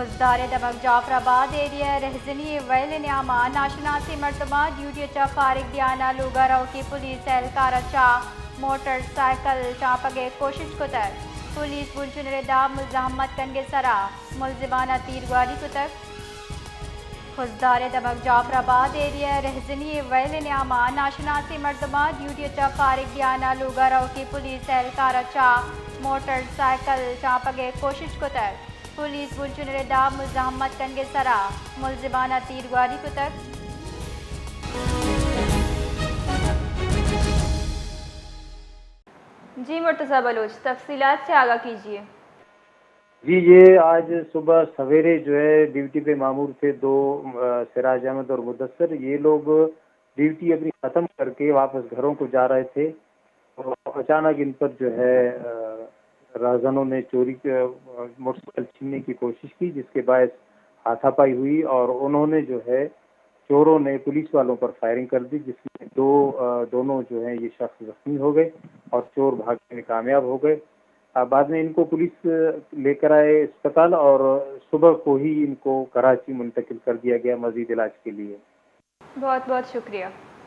خزدار دمک جعفر آباد area رہزنی well نیاما ناشناسی مرتبہ duty چا فارغ دیانا لوگارو کی پولیس اہلکار چا موٹر سائیکل چاپگے کوشش کتر پولیس بلچن ردا مزاحمت کنگے سرا ملزمانہ تیرگواری کتر خزدار دمک جعفر آباد ایریا رہزنی ویل نیاما ناشناسی مرتبہ ڈیوٹی چا فارغ دیانا لوگارو کی پولیس اہلکار چا موٹر سائیکل چاپگے کوشش کتر پولیس بلچن ردا مزاحمت کنگے سرا ملزمانہ تیرگواری کتر جی مرتضی بلوچ تفصیلات سے آگاہ کیجیے۔ جی یہ آج صبح سویرے جو ہے ڈیوٹی پہ مامور تھے دو سراج احمد اور مدثر، یہ لوگ ڈیوٹی اپنی ختم کر کے واپس گھروں کو جا رہے تھے تو اچانک ان پر جو ہے رہزنوں نے چوری موٹر سائیکل چھیننے کی کوشش کی، جس کے باعث ہاتھا پائی ہوئی اور انہوں نے جو ہے چوروں نے پولیس والوں پر فائرنگ کر دی، جس میں دونوں جو ہیں یہ شخص زخمی ہو گئے اور چور بھاگنے میں کامیاب ہو گئے۔ بعد میں ان کو پولیس لے کر آئے اسپتال اور صبح کو ہی ان کو کراچی منتقل کر دیا گیا مزید علاج کے لیے۔ بہت بہت شکریہ۔